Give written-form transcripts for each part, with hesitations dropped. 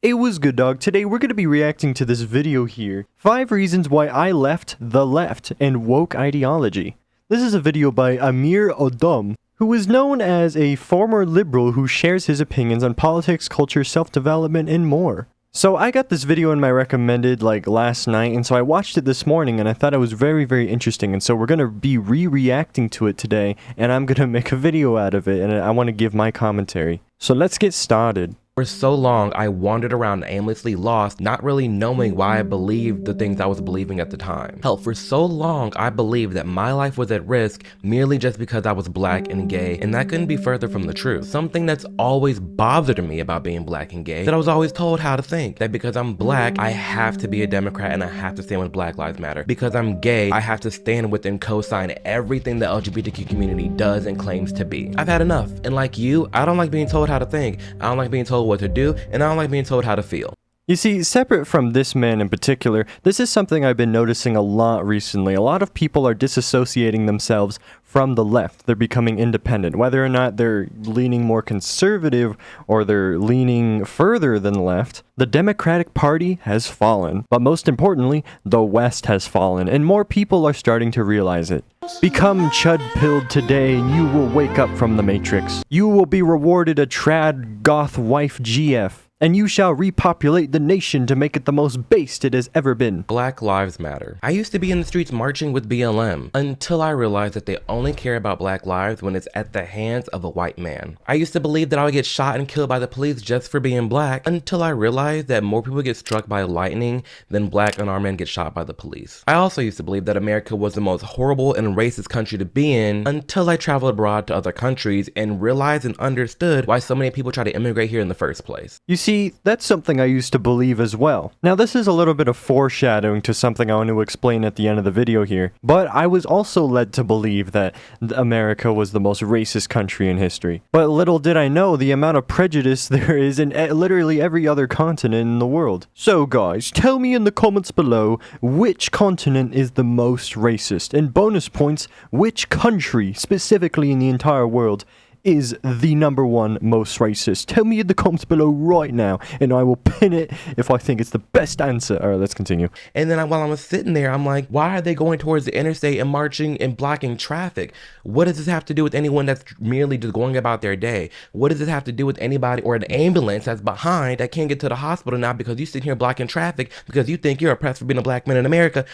It was good, dog. Today we're going to be reacting to this video here. 5 reasons why I left the left and woke ideology. This is a video by Amir Odom, who is known as a former liberal who shares his opinions on politics, culture, self-development, and more. So I got this video in my recommended last night, and so I watched it this morning and I thought it was very interesting, and so we're going to be reacting to it today, and I'm going to make a video out of it, and I want to give my commentary. So let's get started. For so long, I wandered around aimlessly lost, not really knowing why I believed the things I was believing at the time. Hell, for so long, I believed that my life was at risk merely just because I was black and gay, and that couldn't be further from the truth. Something that's always bothered me about being black and gay, that I was always told how to think, that because I'm black, I have to be a Democrat and I have to stand with Black Lives Matter. Because I'm gay, I have to stand with and co-sign everything the LGBTQ community does and claims to be. I've had enough, and like you, I don't like being told how to think. I don't like being told what to do, and I don't like being told how to feel. You see, separate from this man in particular, this is something I've been noticing a lot recently. A lot of people are disassociating themselves from the left. They're becoming independent. Whether or not they're leaning more conservative or they're leaning further than left, the Democratic Party has fallen. But most importantly, the West has fallen, and more people are starting to realize it. Become chud-pilled today and you will wake up from the Matrix. You will be rewarded a trad goth wife GF. And you shall repopulate the nation to make it the most based it has ever been. Black Lives Matter. I used to be in the streets marching with BLM until I realized that they only care about black lives when it's at the hands of a white man. I used to believe that I would get shot and killed by the police just for being black until I realized that more people get struck by lightning than black unarmed men get shot by the police. I also used to believe that America was the most horrible and racist country to be in until I traveled abroad to other countries and realized and understood why so many people try to immigrate here in the first place. You see, that's something I used to believe as well. Now, this is a little bit of foreshadowing to something I want to explain at the end of the video here, but I was also led to believe that America was the most racist country in history. But little did I know the amount of prejudice there is in literally every other continent in the world. So guys, tell me in the comments below which continent is the most racist, and bonus points, which country, specifically in the entire world, is the #1 most racist. Tell me in the comments below right now, and I will pin it if I think it's the best answer. Alright, let's continue. And then while I was sitting there, I'm like, why are they going towards the interstate and marching and blocking traffic? What does this have to do with anyone that's merely just going about their day? What does this have to do with anybody or an ambulance that's behind that can't get to the hospital now because you sit here blocking traffic because you think you're oppressed for being a black man in America?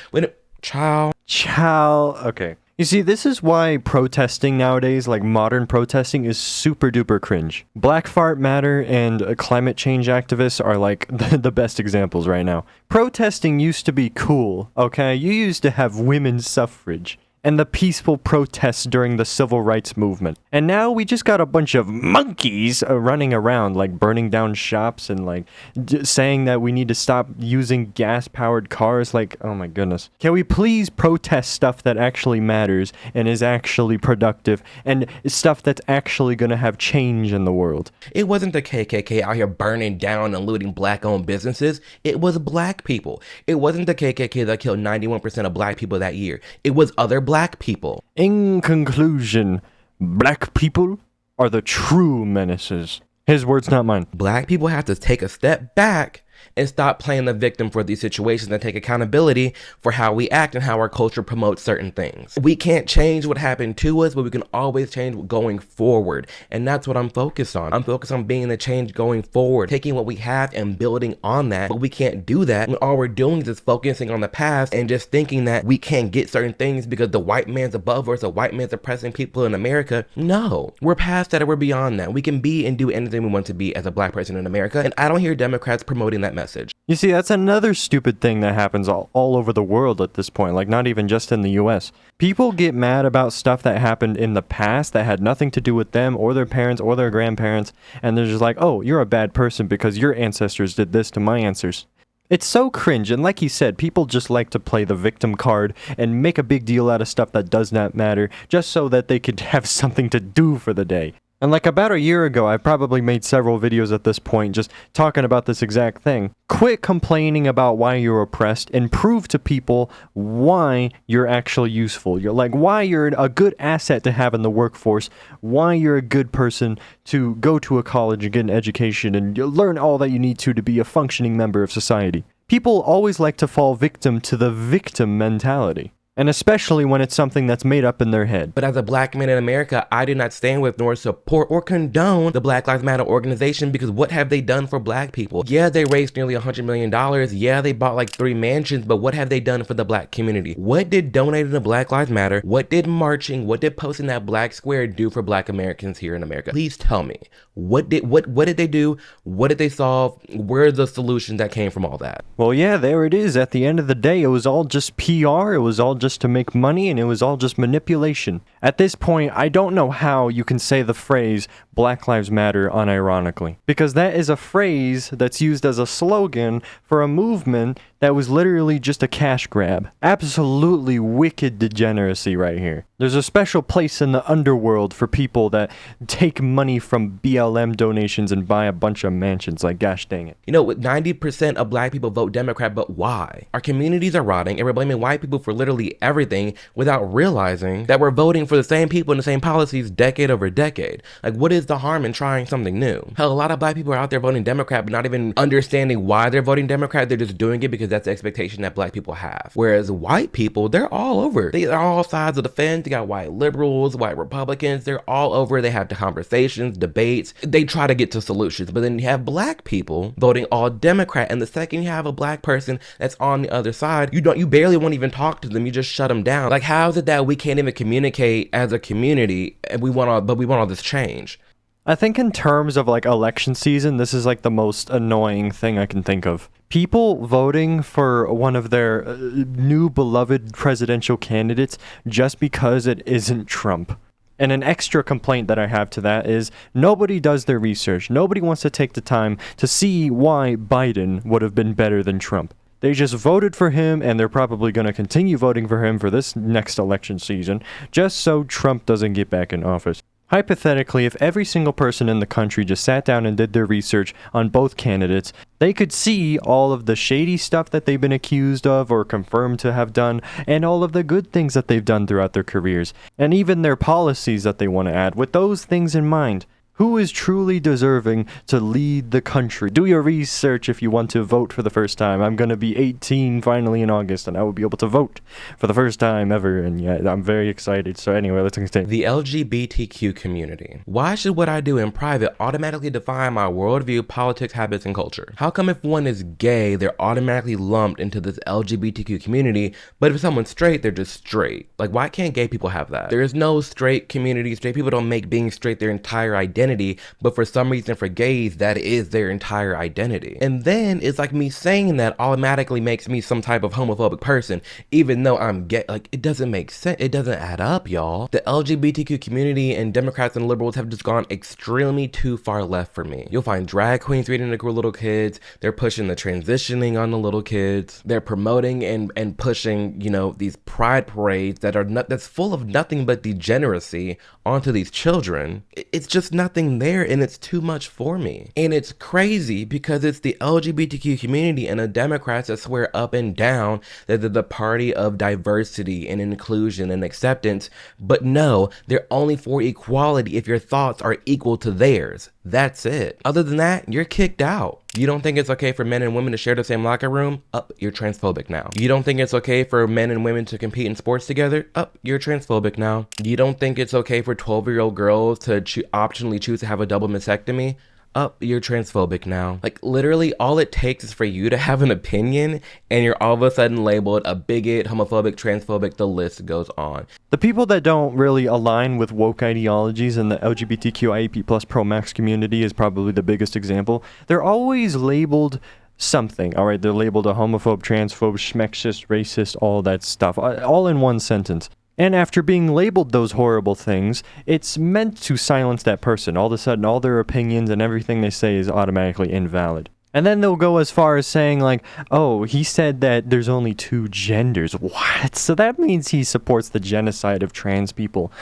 Child. Okay. You see, this is why protesting nowadays, like modern protesting, is super duper cringe. Black Fart Matter and climate change activists are like the best examples right now. Protesting used to be cool, okay? You used to have women's suffrage and the peaceful protests during the civil rights movement. And now we just got a bunch of monkeys running around, like burning down shops and like saying that we need to stop using gas-powered cars. Like, oh my goodness. Can we please protest stuff that actually matters and is actually productive and stuff that's actually gonna have change in the world? It wasn't the KKK out here burning down and looting black-owned businesses. It was black people. It wasn't the KKK that killed 91% of black people that year. It was other black people. In conclusion, black people are the true menaces. His words, not mine. Black people have to take a step back and stop playing the victim for these situations and take accountability for how we act and how our culture promotes certain things. We can't change what happened to us, but we can always change going forward. And that's what I'm focused on. I'm focused on being the change going forward, taking what we have and building on that. But we can't do that when all we're doing is just focusing on the past and just thinking that we can't get certain things because the white man's above us, the white man's oppressing people in America. No, we're past that and we're beyond that. We can be and do anything we want to be as a black person in America. And I don't hear Democrats promoting that message. You see, that's another stupid thing that happens all over the world at this point, like not even just in the US. People get mad about stuff that happened in the past that had nothing to do with them or their parents or their grandparents, and they're just like, oh, you're a bad person because your ancestors did this to my ancestors. It's so cringe, and like he said, people just like to play the victim card and make a big deal out of stuff that does not matter just so that they could have something to do for the day. And like about a year ago, I probably made several videos at this point just talking about this exact thing. Quit complaining about why you're oppressed and prove to people why you're actually useful. You're like why you're a good asset to have in the workforce, why you're a good person to go to a college and get an education and you learn all that you need to be a functioning member of society. People always like to fall victim to the victim mentality. And especially when it's something that's made up in their head. But as a black man in America, I do not stand with nor support or condone the Black Lives Matter organization, because what have they done for black people? Yeah, they raised nearly $100 million. Yeah, they bought like 3 mansions, but what have they done for the black community? What did donating to Black Lives Matter, what did marching, what did posting that black square do for black Americans here in America? Please tell me. What did they do? What did they solve? Where are the solutions that came from all that? Well, yeah, there it is. At the end of the day, it was all just PR. It was all just to make money, and it was all just manipulation. At this point, I don't know how you can say the phrase Black Lives Matter unironically, because that is a phrase that's used as a slogan for a movement that was literally just a cash grab. Absolutely wicked degeneracy right here. There's a special place in the underworld for people that take money from BLM donations and buy a bunch of mansions. Like, gosh dang it. You know, 90% of black people vote Democrat, but why? Our communities are rotting, and we're blaming white people for literally everything without realizing that we're voting for the same people and the same policies decade over decade. Like, what is the harm in trying something new? Hell, a lot of black people are out there voting Democrat, but not even understanding why they're voting Democrat. They're just doing it because that's the expectation that black people have. Whereas white people, they're all over. They're all sides of the fence. You got white liberals, white Republicans. They're all over. They have the conversations, debates. They try to get to solutions. But then you have black people voting all Democrat, and the second you have a black person that's on the other side, you barely won't even talk to them. You just shut them down. Like, how is it that we can't even communicate as a community, and we want all this change? I think in terms of like election season, this is like the most annoying thing I can think of. People voting for one of their new beloved presidential candidates just because it isn't Trump. And an extra complaint that I have to that is nobody does their research. Nobody wants to take the time to see why Biden would have been better than Trump. They just voted for him, and they're probably going to continue voting for him for this next election season, just so Trump doesn't get back in office. Hypothetically, if every single person in the country just sat down and did their research on both candidates, they could see all of the shady stuff that they've been accused of or confirmed to have done, and all of the good things that they've done throughout their careers, and even their policies that they want to add. With those things in mind, who is truly deserving to lead the country? Do your research if you want to vote for the first time. I'm going to be 18 finally in August, and I will be able to vote for the first time ever, and yeah, I'm very excited. So anyway, let's continue. The LGBTQ community. Why should what I do in private automatically define my worldview, politics, habits, and culture? How come if one is gay, they're automatically lumped into this LGBTQ community, but if someone's straight, they're just straight? Like, why can't gay people have that? There is no straight community. Straight people don't make being straight their entire identity. But for some reason for gays, that is their entire identity. And then it's like me saying that automatically makes me some type of homophobic person, even though I'm gay. Like, it doesn't make sense. It doesn't add up, y'all. The LGBTQ community and Democrats and liberals have just gone extremely too far left for me. You'll find drag queens reading to little kids. They're pushing the transitioning on the little kids. They're promoting and pushing, you know, these pride parades that are that's full of nothing but degeneracy onto these children. It's just nothing there, and it's too much for me. And it's crazy because it's the LGBTQ community and the Democrats that swear up and down that they're the party of diversity and inclusion and acceptance, but no, they're only for equality if your thoughts are equal to theirs. That's it. Other than that, you're kicked out. You don't think it's okay for men and women to share the same locker room? You're transphobic now. You don't think it's okay for men and women to compete in sports together? You're transphobic now. You don't think it's okay for 12-year-old girls to optionally choose to have a double mastectomy? You're transphobic now. Like, literally, all it takes is for you to have an opinion, and you're all of a sudden labeled a bigot, homophobic, transphobic, the list goes on. The people that don't really align with woke ideologies in the LGBTQIA+ pro-max community is probably the biggest example. They're always labeled something, all right? They're labeled a homophobe, transphobe, schmexist, racist, all that stuff, all in one sentence. And after being labeled those horrible things, it's meant to silence that person. All of a sudden, all their opinions and everything they say is automatically invalid. And then they'll go as far as saying like, oh, he said that there's only two genders. What? So that means he supports the genocide of trans people.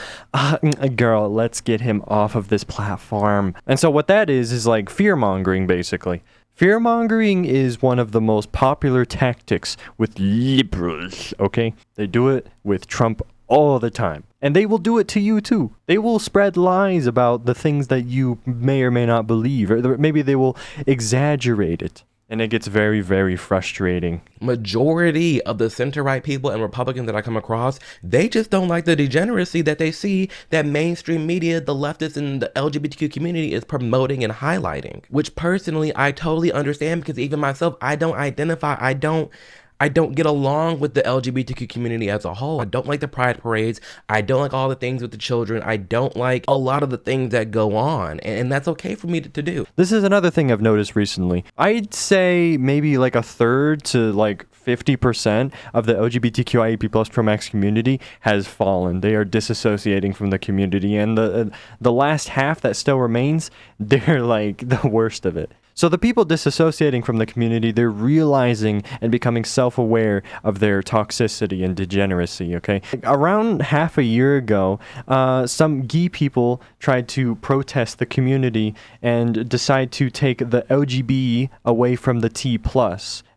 Girl, let's get him off of this platform. And so what that is like fear-mongering, basically. Fear-mongering is one of the most popular tactics with liberals, okay? They do it with Trump all the time. And they will do it to you too. They will spread lies about the things that you may or may not believe, or maybe they will exaggerate it. And it gets very, very frustrating. Majority of the center-right people and Republicans that I come across, they just don't like the degeneracy that they see that mainstream media, the leftists and the LGBTQ community is promoting and highlighting. Which personally, I totally understand, because even myself, I don't get along with the LGBTQ community as a whole. I don't like the pride parades. I don't like all the things with the children. I don't like a lot of the things that go on. And that's okay for me to do. This is another thing I've noticed recently. I'd say maybe like a third to like 50% of the LGBTQIA+ Pro Max community has fallen. They are disassociating from the community. And the last half that still remains, they're like the worst of it. So the people disassociating from the community, they're realizing and becoming self-aware of their toxicity and degeneracy, okay? Around half a year ago, some gay people tried to protest the community and decide to take the LGB away from the T+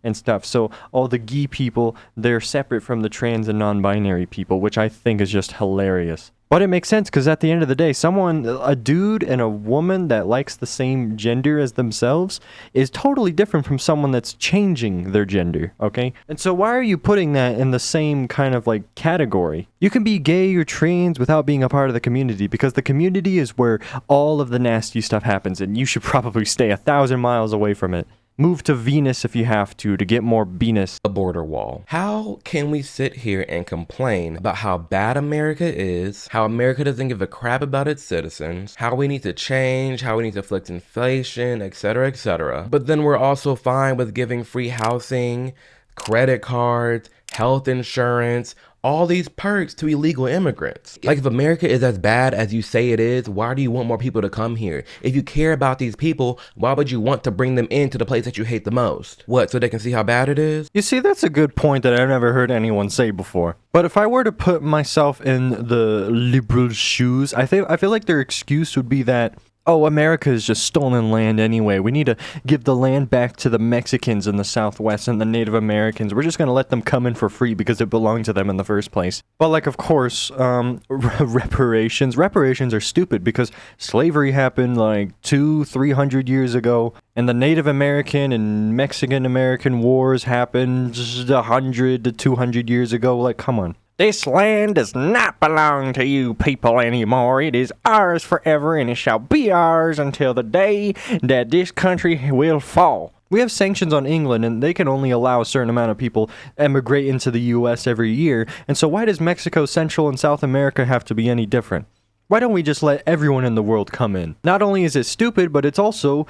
and stuff. So all the gay people, they're separate from the trans and non-binary people, which I think is just hilarious. But it makes sense, because at the end of the day, a dude and a woman that likes the same gender as themselves is totally different from someone that's changing their gender, okay? And so why are you putting that in the same kind of like category? You can be gay or trans without being a part of the community, because the community is where all of the nasty stuff happens, and you should probably stay 1,000 miles away from it. Move to Venus if you have to get more Venus. A border wall. How can we sit here and complain about how bad America is, how America doesn't give a crap about its citizens, how we need to change, how we need to fix inflation, etc., but then we're also fine with giving free housing, credit cards, health insurance, all these perks to illegal immigrants? Like, if America is as bad as you say it is, why do you want more people to come here? If you care about these people, why would you want to bring them into the place that you hate the most? What, so they can see how bad it is? You see, that's a good point that I've never heard anyone say before. But if I were to put myself in the liberal shoes, I feel like their excuse would be that, oh, America is just stolen land anyway. We need to give the land back to the Mexicans in the Southwest and the Native Americans. We're just going to let them come in for free because it belonged to them in the first place. But like, of course, reparations. Reparations are stupid because slavery happened like 200-300 years ago. And the Native American and Mexican American wars happened just 100 to 200 years ago. Like, come on. This land does not belong to you people anymore. It is ours forever, and it shall be ours until the day that this country will fall. We have sanctions on England, and they can only allow a certain amount of people emigrate into the U.S. every year. And so why does Mexico, Central, and South America have to be any different? Why don't we just let everyone in the world come in? Not only is it stupid, but it's also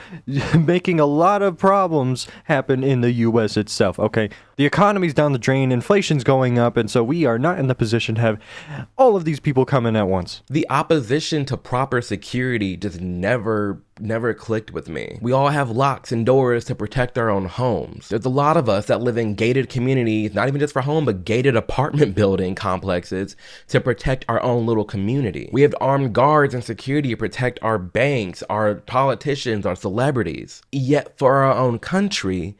making a lot of problems happen in the U.S. itself, okay? The economy's down the drain, inflation's going up, and so we are not in the position to have all of these people come in at once. The opposition to proper security just never clicked with me. We all have locks and doors to protect our own homes. There's a lot of us that live in gated communities, not even just for home, but gated apartment building complexes to protect our own little community. We have armed guards and security to protect our banks, our politicians, our celebrities. Yet for our own country,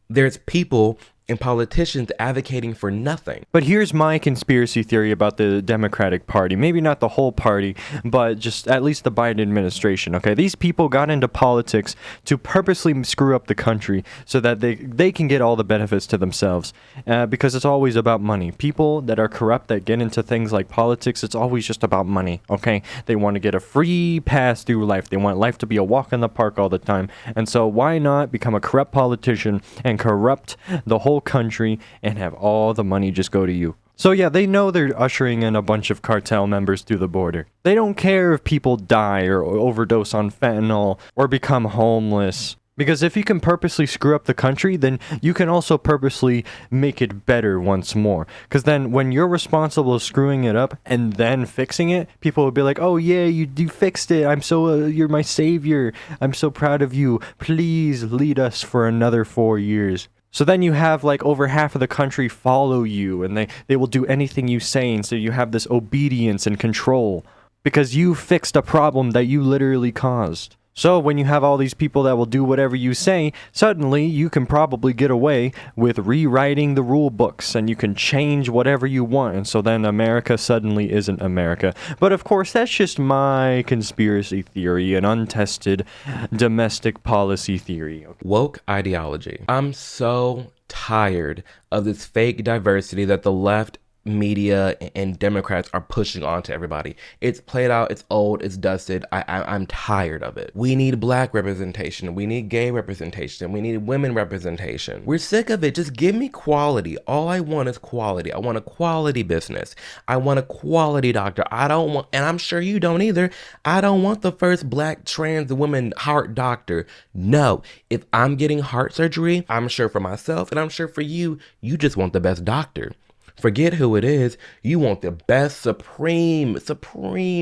there's people and politicians advocating for nothing. But here's my conspiracy theory about the Democratic Party. Maybe not the whole party, but just at least the Biden administration, okay? These people got into politics to purposely screw up the country so that they can get all the benefits to themselves, because it's always about money. People that are corrupt that get into things like politics, it's always just about money, okay? They want to get a free pass through life. They want life to be a walk in the park all the time. And so why not become a corrupt politician and corrupt the whole country and have all the money just go to you? So yeah, they know they're ushering in a bunch of cartel members through the border. They don't care if people die or overdose on fentanyl or become homeless Because if you can purposely screw up the country, then you can also purposely make it better once more. Because then when you're responsible for screwing it up and then fixing it, people will be like, oh yeah, you fixed it. You're my savior. I'm so proud of you. Please lead us for another 4 years. So then you have like over half of the country follow you, and they will do anything you say, and so you have this obedience and control. Because you fixed a problem that you literally caused. So when you have all these people that will do whatever you say, suddenly you can probably get away with rewriting the rule books, and you can change whatever you want, and so then America suddenly isn't America. But of course, that's just my conspiracy theory, an untested domestic policy theory. Woke ideology. I'm so tired of this fake diversity that the left media and Democrats are pushing onto everybody. It's played out, it's old, it's dusted. I'm tired of it. We need black representation, we need gay representation, we need women representation. We're sick of it. Just give me quality. All I want is quality. I want a quality business. I want a quality doctor. I don't want, and I'm sure you don't either, I don't want the first black trans woman heart doctor. No, if I'm getting heart surgery, I'm sure for myself and I'm sure for you, you just want the best doctor. Forget who it is. You want the best, supreme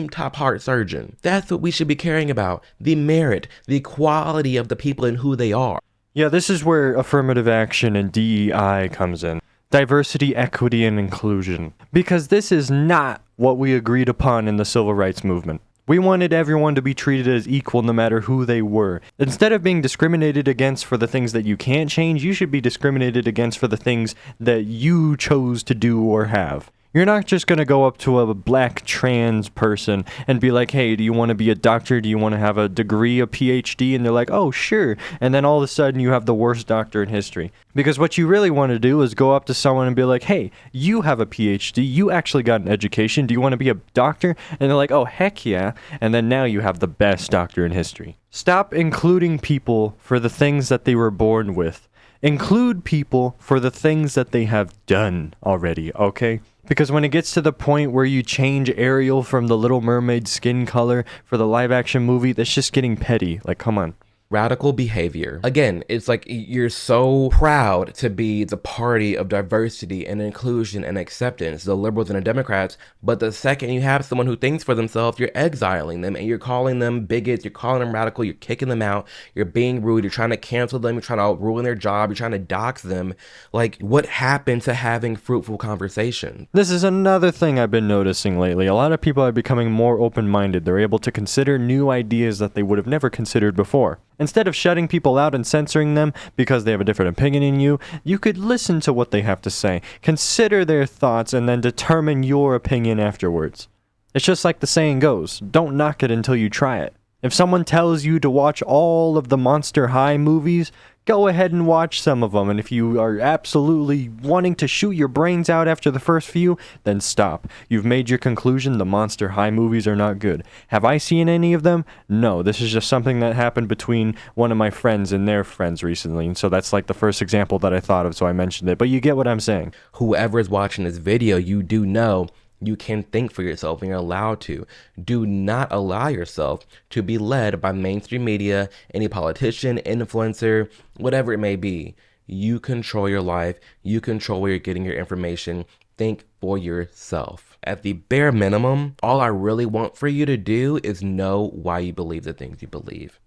top heart surgeon. That's what we should be caring about. The merit, the quality of the people and who they are. Yeah, this is where affirmative action and DEI comes in. Diversity, equity, and inclusion. Because this is not what we agreed upon in the civil rights movement. We wanted everyone to be treated as equal no matter who they were. Instead of being discriminated against for the things that you can't change, you should be discriminated against for the things that you chose to do or have. You're not just going to go up to a black trans person and be like, hey, do you want to be a doctor? Do you want to have a degree, a PhD? And they're like, oh, sure. And then all of a sudden you have the worst doctor in history. Because what you really want to do is go up to someone and be like, hey, you have a PhD. You actually got an education. Do you want to be a doctor? And they're like, oh, heck yeah. And then now you have the best doctor in history. Stop including people for the things that they were born with. Include people for the things that they have done already, okay? Because when it gets to the point where you change Ariel from the Little Mermaid skin color for the live action movie, that's just getting petty. Like, come on. Radical behavior. Again, it's like you're so proud to be the party of diversity and inclusion and acceptance, the liberals and the Democrats, but the second you have someone who thinks for themselves, you're exiling them and you're calling them bigots, you're calling them radical, you're kicking them out, you're being rude, you're trying to cancel them, you're trying to ruin their job, you're trying to dox them. Like, what happened to having fruitful conversations? This is another thing I've been noticing lately. A lot of people are becoming more open-minded. They're able to consider new ideas that they would have never considered before. Instead of shutting people out and censoring them because they have a different opinion in you, you could listen to what they have to say, consider their thoughts, and then determine your opinion afterwards. It's just like the saying goes, don't knock it until you try it. If someone tells you to watch all of the Monster High movies, go ahead and watch some of them, and if you are absolutely wanting to shoot your brains out after the first few, then stop. You've made your conclusion, the Monster High movies are not good. Have I seen any of them? No, this is just something that happened between one of my friends and their friends recently, and so that's like the first example that I thought of, so I mentioned it, but you get what I'm saying. Whoever is watching this video, you do know you can think for yourself and you're allowed to. Do not allow yourself to be led by mainstream media, any politician, influencer, whatever it may be. You control your life. You control where you're getting your information. Think for yourself. At the bare minimum, all I really want for you to do is know why you believe the things you believe.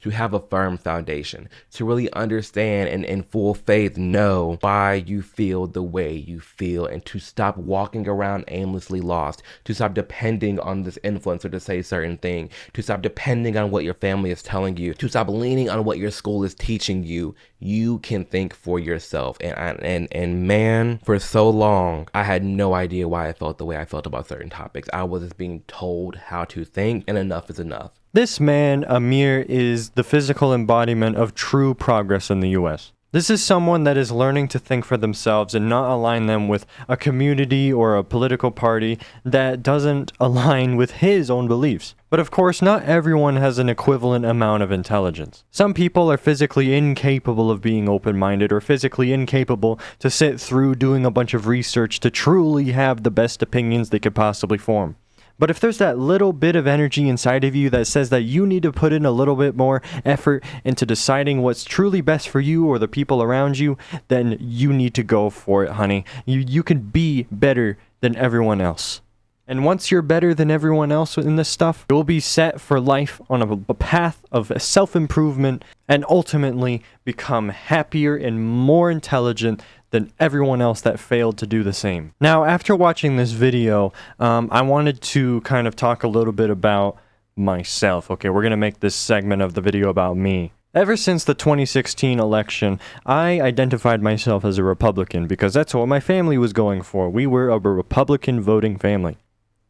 To have a firm foundation, to really understand and in full faith know why you feel the way you feel, and to stop walking around aimlessly lost, to stop depending on this influencer to say certain thing, to stop depending on what your family is telling you, to stop leaning on what your school is teaching you. You can think for yourself. And man, for so long, I had no idea why I felt the way I felt about certain topics. I was just being told how to think, and enough is enough. This man, Amir, is the physical embodiment of true progress in the U.S. This is someone that is learning to think for themselves and not align them with a community or a political party that doesn't align with his own beliefs. But of course, not everyone has an equivalent amount of intelligence. Some people are physically incapable of being open-minded or physically incapable to sit through doing a bunch of research to truly have the best opinions they could possibly form. But if there's that little bit of energy inside of you that says that you need to put in a little bit more effort into deciding what's truly best for you or the people around you, then you need to go for it, honey. You can be better than everyone else. And once you're better than everyone else in this stuff, you'll be set for life on a path of self-improvement and ultimately become happier and more intelligent than everyone else that failed to do the same. Now, after watching this video, I wanted to kind of talk a little bit about myself. Okay, we're going to make this segment of the video about me. Ever since the 2016 election, I identified myself as a Republican because that's what my family was going for. We were a Republican voting family.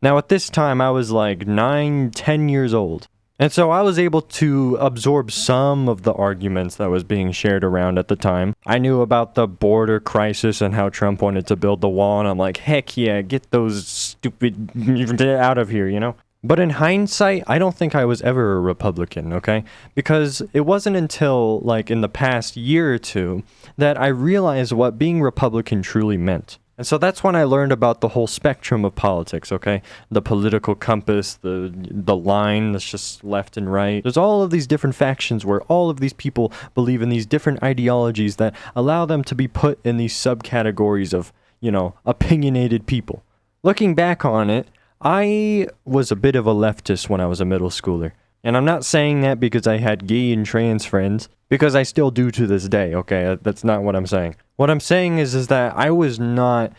Now, at this time, I was like 9-10 years old. And so I was able to absorb some of the arguments that was being shared around at the time. I knew about the border crisis and how Trump wanted to build the wall, and I'm like, heck yeah, get those stupid out of here, you know? But in hindsight, I don't think I was ever a Republican, okay? Because it wasn't until, like, in the past year or two that I realized what being Republican truly meant. And so that's when I learned about the whole spectrum of politics, okay? The political compass, the line that's just left and right. There's all of these different factions where all of these people believe in these different ideologies that allow them to be put in these subcategories of, you know, opinionated people. Looking back on it, I was a bit of a leftist when I was a middle schooler. And I'm not saying that because I had gay and trans friends, because I still do to this day, okay? That's not what I'm saying. What I'm saying is that I was not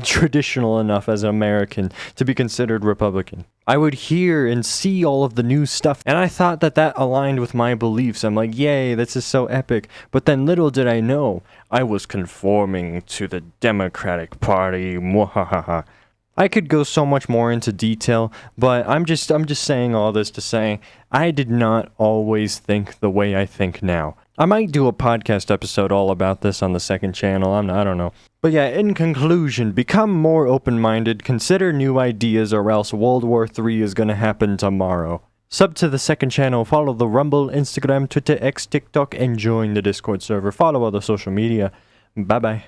traditional enough as an American to be considered Republican. I would hear and see all of the new stuff, and I thought that that aligned with my beliefs. I'm like, yay, this is so epic. But then little did I know, I was conforming to the Democratic Party. Mwahaha. I could go so much more into detail, but I'm just saying all this to say I did not always think the way I think now. I might do a podcast episode all about this on the second channel. I don't know. But yeah, in conclusion, become more open-minded, consider new ideas, or else World War III is gonna happen tomorrow. Sub to the second channel, follow the Rumble, Instagram, Twitter, X, TikTok, and join the Discord server. Follow other social media. Bye-bye.